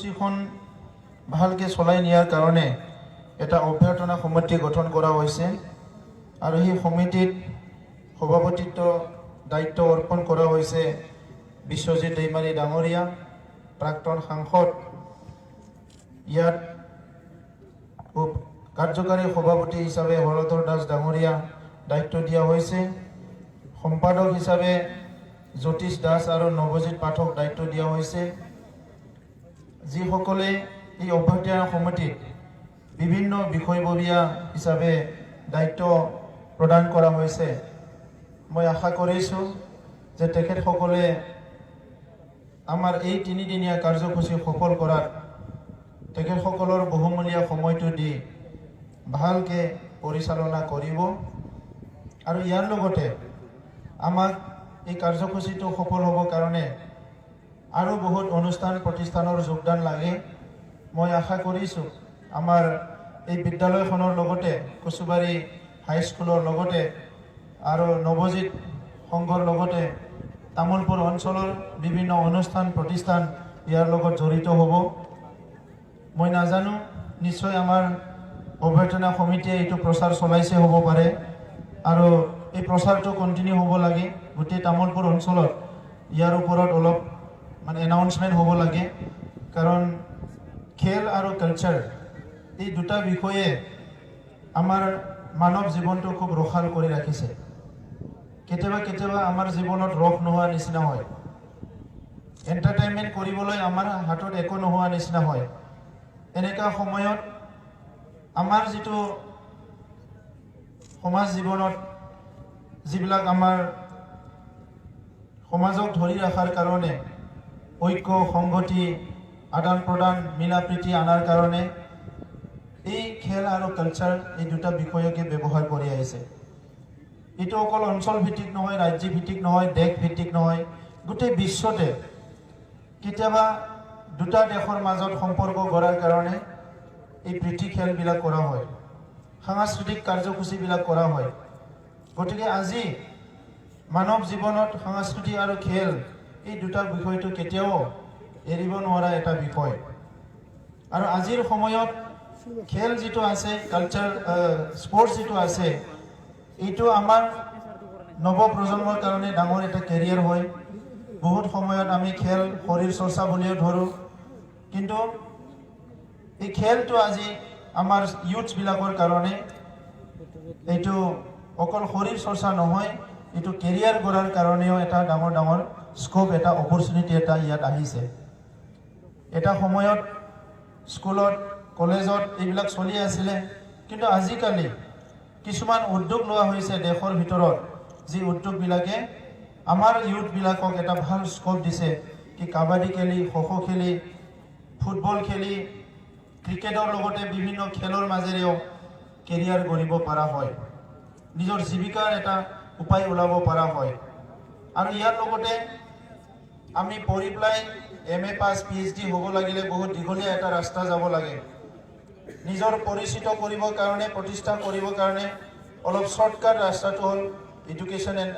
কাৰ্যসূচীখন ভালকৈ চলাই নিয়াৰ কাৰণে এটা অভ্যৰ্থনা সমিতি গঠন কৰা হৈছে আৰু সেই সমিতিত সভাপতিত্ব দায়িত্ব অৰ্পণ কৰা হৈছে বিশ্বজিৎ দৈমাৰী ডাঙৰীয়া, প্ৰাক্তন সাংসদ। ইয়াত কাৰ্যকাৰী সভাপতি হিচাপে হৰধৰ দাস ডাঙৰীয়া দায়িত্ব দিয়া হৈছে। সম্পাদক হিচাপে জ্যোতিষ দাস আৰু নৱজিৎ পাঠক দায়িত্ব দিয়া হৈছে। যিসকলে এই অভ্যৰ্থনা সমিতিত বিভিন্ন বিষয়ববীয়া হিচাপে দায়িত্ব প্ৰদান কৰা হৈছে, মই আশা কৰিছোঁ যে তেখেতসকলে আমাৰ এই তিনিদিনীয়া কাৰ্যসূচী সফল কৰাত তেখেতসকলৰ বহুমূলীয়া সময়টো দি ভালকৈ পৰিচালনা কৰিব আৰু ইয়াৰ লগতে আমাক এই কাৰ্যসূচীটো সফল হ'বৰ কাৰণে আৰু বহুত অনুষ্ঠান প্ৰতিষ্ঠানৰ যোগদান লাগে। মই আশা কৰিছোঁ আমাৰ এই বিদ্যালয়খনৰ লগতে কচুবাৰী হাইস্কুলৰ লগতে আৰু নৱজিৎ সংঘৰ লগতে তামোলপুৰ অঞ্চলৰ বিভিন্ন অনুষ্ঠান প্ৰতিষ্ঠান ইয়াৰ লগত জড়িত হ'ব। মই নাজানো, নিশ্চয় আমাৰ অভ্যৰ্থনা সমিতিয়ে এইটো প্ৰচাৰ চলাইছে হ'ব পাৰে আৰু এই প্ৰচাৰটো কণ্টিনিউ হ'ব লাগে। গোটেই তামোলপুৰ অঞ্চলত ইয়াৰ ওপৰত অলপ এনাউন্সমেণ্ট হ'ব লাগে, কাৰণ খেল আৰু কালচাৰ এই দুটা বিষয়ে আমাৰ মানৱ জীৱনটো খুব ৰসাল কৰি ৰাখিছে। কেতিয়াবা কেতিয়াবা আমাৰ জীৱনত ৰস নোহোৱা নিচিনা হয়, এণ্টাৰটেইনমেণ্ট কৰিবলৈ আমাৰ হাতত একো নোহোৱা নিচিনা হয়। এনেকুৱা সময়ত আমাৰ যিটো সমাজ জীৱনত যিবিলাক আমাৰ সমাজক ধৰি ৰখাৰ কাৰণে ঐক্য সংগতি আদান প্ৰদান মিলা প্ৰীতি অনাৰ কাৰণে এই খেল আৰু কালচাৰ এই দুটা বিষয়কে ব্যৱহাৰ কৰি আহিছে। এইটো অকল অঞ্চল ভিত্তিক নহয়, ৰাজ্যিক ভিত্তিক নহয়, দেশ ভিত্তিক নহয়, গোটেই বিশ্বতে কেতিয়াবা দুটা দেশৰ মাজত সম্পৰ্ক গঢ়াৰ কাৰণে এই প্ৰীতি খেলবিলাক কৰা হয়, সাংস্কৃতিক কাৰ্যসূচীবিলাক কৰা হয়। গতিকে আজি মানৱ জীৱনত সংস্কৃতি আৰু খেল এই দুটা বিষয়টো কেতিয়াও এৰিব নোৱাৰা এটা বিষয়। আৰু আজিৰ সময়ত খেল যিটো আছে, কালচাৰ স্পৰ্টছ যিটো আছে, এইটো আমাৰ নৱপ্ৰজন্মৰ কাৰণে ডাঙৰ এটা কেৰিয়াৰ হয়। বহুত সময়ত আমি খেল শৰীৰ চৰ্চা বুলিও ধৰোঁ, কিন্তু এই খেলটো আজি আমাৰ ইউথছবিলাকৰ কাৰণে এইটো অকল শৰীৰ চৰ্চা নহয়, এইটো কেৰিয়াৰ গঢ়াৰ কাৰণেও এটা ডাঙৰ ডাঙৰ স্কোপ, এটা অপৰচুনিটি এটা ইয়াত আহিছে। এটা সময়ত স্কুলত কলেজত এইবিলাক চলি আছিলে, কিন্তু আজিকালি কিছুমান উদ্যোগ লোৱা হৈছে দেশৰ ভিতৰত, যি উদ্যোগবিলাকে আমাৰ ইউথবিলাকক এটা ভাল স্কোপ দিছে কি কাবাডী খেলি, খো-খো খেলি, ফুটবল খেলি, ক্ৰিকেটৰ লগতে বিভিন্ন খেলৰ মাজেৰেও কেৰিয়াৰ গঢ়িব পৰা হয়, নিজৰ জীৱিকাৰ এটা উপায় ওলাব পৰা হয়। আৰু ইয়াৰ লগতে আমি পঢ়ি পেলাই MA পাছ PhD হ'ব লাগিলে বহুত দীঘলীয়া এটা ৰাস্তা যাব লাগে। নিজৰ পৰিচিত কৰিবৰ কাৰণে, প্ৰতিষ্ঠা কৰিবৰ কাৰণে অলপ শ্বৰ্টকাট ৰাস্তাটো হ'ল education and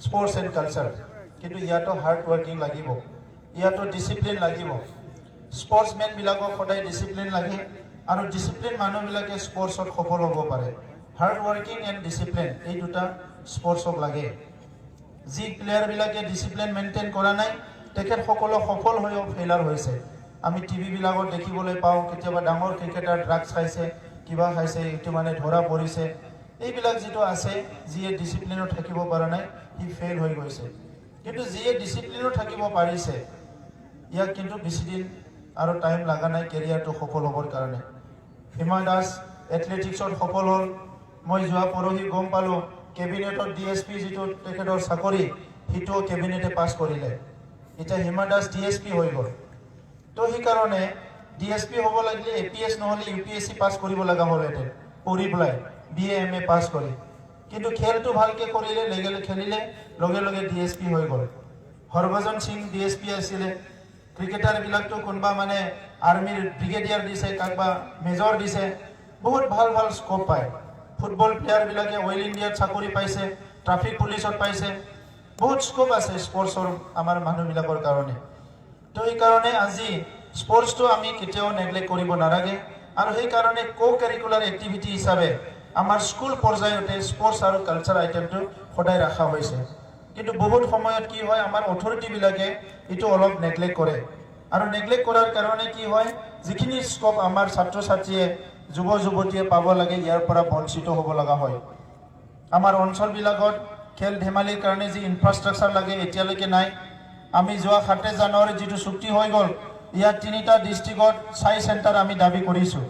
sports and culture. কিন্তু ইয়াতো হাৰ্ড ৱৰ্কিং লাগিব, ইয়াতো ডিচিপ্লিন লাগিব। স্পৰ্টছমেনবিলাকক সদায় ডিচিপ্লিন লাগে আৰু ডিচিপ্লিন মানুহবিলাকে স্পৰ্টছত সফল হ'ব পাৰে। হাৰ্ড ৱৰ্কিং এণ্ড ডিচিপ্লিন এই দুটা স্পৰ্টছক লাগে। যি প্লেয়াৰবিলাকে ডিচিপ্লিন মেইনটেইন কৰা নাই, তেখেতসকলে সফল হৈও ফেইলাৰ হৈছে। আমি টিভিবিলাকত দেখিবলৈ পাওঁ, কেতিয়াবা ডাঙৰ ক্ৰিকেটাৰ ড্ৰাগছ খাইছে, কিবা খাইছে, এইটো ধৰা পৰিছে। এইবিলাক যিটো আছে, যিয়ে ডিচিপ্লিনত থাকিব পৰা নাই, সি ফেইল হৈ গৈছে। কিন্তু যিয়ে ডিচিপ্লিনত থাকিব পাৰিছে, ইয়াক কিন্তু বেছিদিন আৰু টাইম লগা নাই কেৰিয়াৰটো সফল হ'বৰ কাৰণে। হিমা দাস এথলেটিক্সত সফল হ'ল। মই যোৱা পৰহি গম পালোঁ কেবিনেটত DSP যিটো তেখেতৰ চাকৰি, সিটোও কেবিনেটে পাছ কৰিলে। এতিয়া হিমা দাস DSP হৈ গ'ল। তো সেইকাৰণে DSP হ'ব লাগিলে APS নহ'লে UPSC পাছ কৰিব লগা হ'লহেঁতেন, পঢ়ি পেলাই BA MA পাছ কৰি। কিন্তু খেলটো ভালকৈ কৰিলে, খেলিলে, লগে লগে DSP হৈ গ'ল। হৰভজন সিং DSP আছিলে। ক্ৰিকেটাৰবিলাকতো কোনোবা আৰ্মিৰ ব্ৰিগেডিয়াৰ দিছে, কাৰোবা মেজৰ দিছে, বহুত ভাল ভাল স্কোপ পায়। ফুটবল প্লেয়াৰবিলাকে অইল ইণ্ডিয়াত চাকৰি পাইছে, ট্ৰাফিক পুলিচত পাইছে, বহুত স্কোপ আছে স্পৰ্টছৰ আমাৰ মানুহবিলাকৰ কাৰণে। তো সেইকাৰণে আজি স্পৰ্টছটো আমি কেতিয়াও নেগলেক্ট কৰিব নালাগে আৰু সেইকাৰণে কাৰিকুলাৰ এক্টিভিটি হিচাপে আমাৰ স্কুল পৰ্যায়তে স্পৰ্টছ আৰু কালচাৰ আইটেমটো সদায় ৰখা হৈছে কিন্তু বহুত সময়ত কি হয় আমাৰ অথৰিটিবিলাকে এইটো অলপ নেগলেক্ট কৰে আৰু নেগলেক্ট কৰাৰ কাৰণে কি হয় যিখিনি স্কোপ আমাৰ ছাত্ৰ ছাত্ৰীয়ে যুৱ যুৱতীয়ে পাব লাগে ইয়াৰ পৰা বঞ্চিত হ'ব লগা হয় আমাৰ অঞ্চলবিলাকত খেল ধেমালিৰ কাৰণে যি ইনফ্ৰাষ্ট্ৰাকচাৰ লাগে এতিয়ালৈকে নাই আমি যোৱা 7 জানুৱাৰী যিটো চুক্তি হৈ গ'ল ইয়াত 3টা ডিষ্ট্ৰিক্টত সাই চেণ্টাৰ আমি দাবী কৰিছোঁ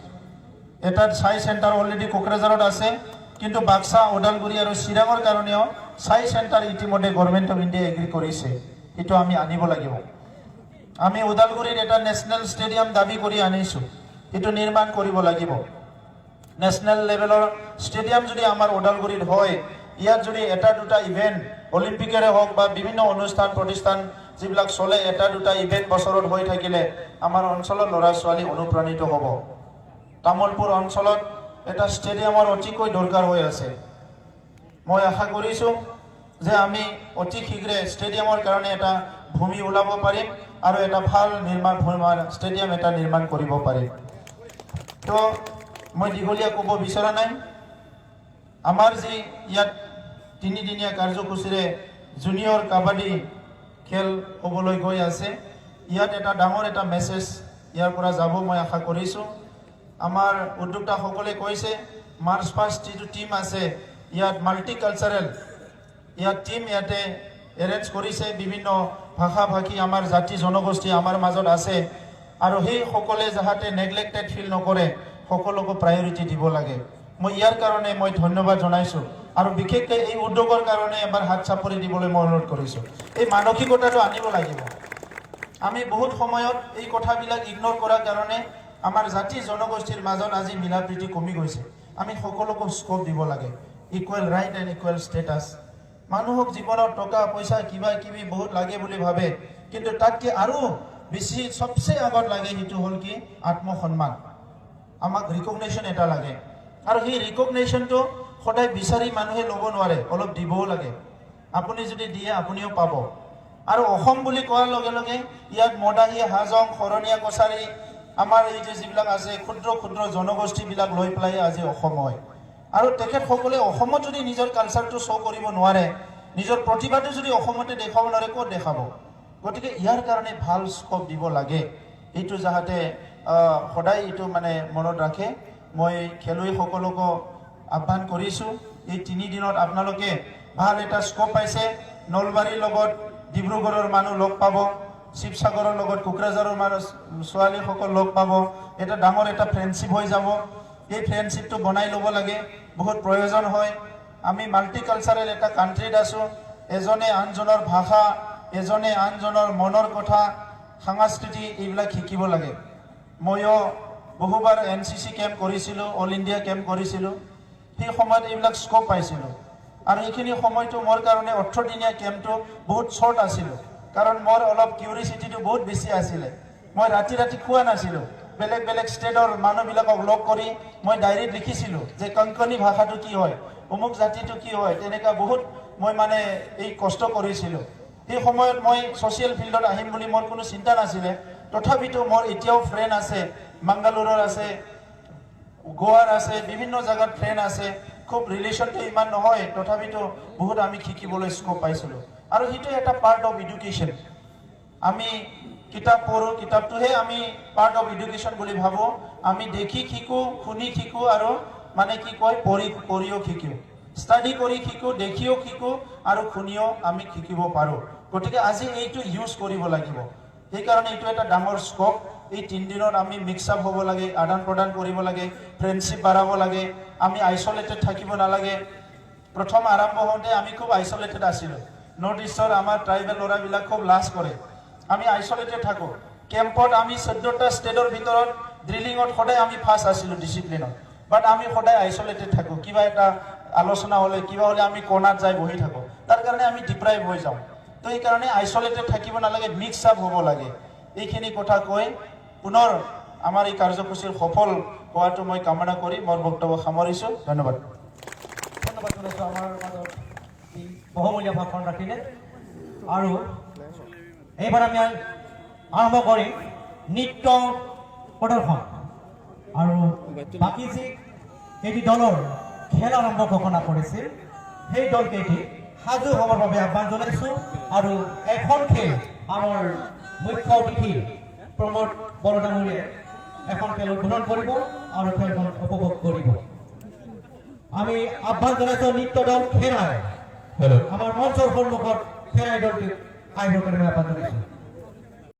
এটা সাই চেণ্টাৰ অলৰেডি কোকৰাঝাৰত আছে কিন্তু বাক্সা ওদালগুৰি আৰু চিৰাঙৰ কাৰণেও সাই চেণ্টাৰ ইতিমধ্যে গভৰ্ণমেণ্ট অফ ইণ্ডিয়া এগ্ৰি কৰিছে এইটো আমি আনিব লাগিব আমি ওদালগুৰিত এটা নেশ্যনেল ষ্টেডিয়াম দাবী কৰি আনিছোঁ এইটো নিৰ্মাণ কৰিব লাগিব নেশ্যনেল লেভেলৰ ষ্টেডিয়াম যদি আমাৰ ওদালগুৰিত হয় ইয়াত যদি এটা দুটা ইভেন্ট অলিম্পিকৰে হওক বা বিভিন্ন অনুষ্ঠান প্ৰতিষ্ঠান যিবিলাক চলে এটা দুটা ইভেন্ট বছৰত হৈ থাকিলে আমাৰ অঞ্চলৰ ল'ৰা ছোৱালী অনুপ্ৰাণিত হ'ব তামোলপুৰ অঞ্চলত এটা ষ্টেডিয়ামৰ অতিকৈ দৰকাৰ হৈ আছে মই আশা কৰিছোঁ যে আমি অতি শীঘ্ৰে ষ্টেডিয়ামৰ কাৰণে এটা ভূমি ওলাব পাৰিম আৰু এটা ভাল ষ্টেডিয়াম এটা নিৰ্মাণ কৰিব পাৰিম তো মই দীঘলীয়া ক'ব বিচৰা নাই আমাৰ যি ইয়াত 3 দিনীয়া কাৰ্যসূচীৰে জুনিয়ৰ কাবাডী খেল হ'বলৈ গৈ আছে ইয়াত এটা ডাঙৰ এটা মেছেজ ইয়াৰ পৰা যাব মই আশা কৰিছোঁ আমাৰ উদ্যোক্তাসকলে কৈছে মাৰ্চ পাষ্ট যিটো টিম আছে ইয়াত মাল্টি কালচাৰেল ইয়াত টিম ইয়াতে এৰেঞ্জ কৰিছে বিভিন্ন ভাষা ভাষী আমাৰ জাতি জনগোষ্ঠী আমাৰ মাজত আছে আৰু সেই সকলে যাতে নেগলেক্টেড ফিল নকৰে সকলোকে প্ৰায়োৰিটি দিব লাগে মই ইয়াৰ কাৰণে মই ধন্যবাদ জনাইছোঁ আৰু বিশেষকৈ এই উদ্যোগৰ কাৰণে এবাৰ হাত চাপৰি দিবলৈ মই অনুৰোধ কৰিছোঁ এই মানসিকতাটো আনিব লাগিব আমি বহুত সময়ত এই কথাবিলাক ইগনোৰ কৰাৰ কাৰণে আমাৰ জাতি জনগোষ্ঠীৰ মাজত আজি মিলা প্ৰীতি কমি গৈছে আমি সকলোকে স্কোপ দিব লাগে equal right and equal status মানুহক জীৱনত টকা পইচা কিবা কিবি বহুত লাগে বুলি ভাবে কিন্তু তাতকৈ আৰু বেছি সবচে আগত লাগে সেইটো হ'ল কি আত্মসন্মান আমাক ৰিকগনিশ্যন এটা লাগে আৰু সেই ৰিকগনিশ্যনটো সদায় বিচাৰি মানুহে ল'ব নোৱাৰে অলপ দিবও লাগে আপুনি যদি দিয়ে আপুনিও পাব আৰু অসম বুলি কোৱাৰ লগে লগে ইয়াত মদাহী হাজং শৰণীয়া কছাৰী আমাৰ এই যে যিবিলাক আছে ক্ষুদ্ৰ ক্ষুদ্ৰ জনগোষ্ঠীবিলাক লৈ পেলাই আজি অসম হয় আৰু তেখেতসকলে অসমত যদি নিজৰ কালচাৰটো শ্ব' কৰিব নোৱাৰে নিজৰ প্ৰতিভাটো যদি অসমতে দেখাব নোৱাৰে ক'ত দেখাব গতিকে ইয়াৰ কাৰণে ভাল স্কোপ দিব লাগে এইটো যাতে সদায় এইটো মানে মনত ৰাখে মই খেলুৱৈসকলকো আহ্বান কৰিছোঁ এই 3 দিনত আপোনালোকে ভাল এটা স্কোপ পাইছে নলবাৰীৰ লগত ডিব্ৰুগড়ৰ মানুহ লগ পাব শিৱসাগৰৰ লগত কোকৰাঝাৰৰ মানুহ ছোৱালীসকল লগ পাব এটা ডাঙৰ এটা ফ্ৰেণ্ডশ্বিপ হৈ যাব এই ফ্ৰেণ্ডশ্বিপটো বনাই ল'ব লাগে বহুত প্ৰয়োজন হয় আমি মাল্টি কালচাৰেল এটা কাণ্ট্ৰিত আছোঁ এজনে আনজনৰ ভাষা এজনে আনজনৰ মনৰ কথা সংস্কৃতি এইবিলাক শিকিব লাগে ময়ো বহুবাৰ NCC কেম্প কৰিছিলোঁ অল ইণ্ডিয়া কেম্প কৰিছিলোঁ সেই সময়ত এইবিলাক স্কোপ পাইছিলোঁ আৰু এইখিনি সময়টো মোৰ কাৰণে 18 দিনীয়া কেম্পটো বহুত শ্বৰ্ট আছিলোঁ কাৰণ মোৰ অলপ কিউৰিচিটিটো বহুত বেছি আছিলে মই ৰাতি খোৱা নাছিলোঁ বেলেগ বেলেগ ষ্টেটৰ মানুহবিলাকক লগ কৰি মই ডায়েৰীত লিখিছিলোঁ যে কংকণী ভাষাটো কি হয় অমুক জাতিটো কি হয় তেনেকুৱা বহুত মই মানে এই কষ্ট কৰিছিলোঁ সেই সময়ত মই ছ'চিয়েল ফিল্ডত আহিম বুলি মোৰ কোনো চিন্তা নাছিলে তথাপিতো মোৰ এতিয়াও ফ্ৰেণ্ড আছে মাংগালোৰৰ আছে গোৱাৰ আছে বিভিন্ন জায়গাত ফ্ৰেণ্ড আছে খুব ৰিলেশ্যনটো ইমান নহয় তথাপিতো বহুত আমি শিকিবলৈ স্কোপ পাইছিলোঁ আৰু সেইটো এটা পাৰ্ট অফ এডুকেশ্যন আমি কিতাপ পঢ়োঁ কিতাপটোহে আমি পাৰ্ট অফ এডুকেশ্যন বুলি ভাবোঁ আমি দেখি শিকোঁ শুনি শিকোঁ আৰু মানে কি কয় পঢ়িও শিকোঁ ষ্টাডি কৰি শিকোঁ দেখিও শিকোঁ আৰু শুনিও আমি শিকিব পাৰোঁ গতিকে আজি এইটো ইউজ কৰিব লাগিব সেইকাৰণে এইটো এটা ডাঙৰ স্কোপ এই 3 দিনত আমি মিক্স আপ হ'ব লাগে আদান প্ৰদান কৰিব লাগে ফ্ৰেণ্ডশ্বিপ বাঢ়াব লাগে আমি আইচলেটেড থাকিব নালাগে প্ৰথম আৰম্ভ হওঁতে আমি খুব আইচলেটেড আছিলোঁ নৰ্থ ইষ্টৰ আমাৰ ট্ৰাইবেল ল'ৰাবিলাক খুব লাজ কৰে আমি আইচলেটেড থাকোঁ কেম্পত আমি 14টা ষ্টেটৰ ভিতৰত ড্ৰিলিঙত সদায় আমি ফাৰ্ষ্ট আছিলোঁ ডিচিপ্লিনত বাট আমি সদায় আইচলেটেড থাকোঁ কিবা এটা আলোচনা হ'লে কিবা হ'লে আমি কৰ্ণাত যাই বহি থাকোঁ তাৰ কাৰণে আমি ডিপ্ৰাইভ হৈ যাওঁ তো এইকাৰণে আইচলেটেড থাকিব নালাগে মিক্স আপ হ'ব লাগে এইখিনি কথা কৈ পুনৰ আমাৰ এই কাৰ্যসূচীৰ সফল হোৱাটো মই কামনা কৰি মোৰ বক্তব্য সামৰিছোঁ ধন্যবাদ জনাইছোঁ আমাৰ মাজত বহুমূলীয়া ভাষণ ৰাখিলে আৰু এইবাৰ আমি আৰম্ভ কৰিম নৃত্য প্ৰদৰ্শন আৰু বাকী যি এটি দলৰ খেল আৰম্ভ ঘোষণা কৰিছিল সেই দলকেইটি সাজু হ'বৰ বাবে আহ্বান জনাইছোঁ আৰু এখন খেল আমাৰ মুখ্য অতিথি প্ৰমোদ বৰদামুৰীয়ে এখন খেল উদ্বোধন কৰিব আৰু খেলখন উপভোগ কৰিব আমি আহ্বান জনাইছোঁ নৃত্য দল খেৰাই আমাৰ মঞ্চৰ সন্মুখত খেৰাই দলটিক আহিবৰ কাৰণে আহ্বান জনাইছোঁ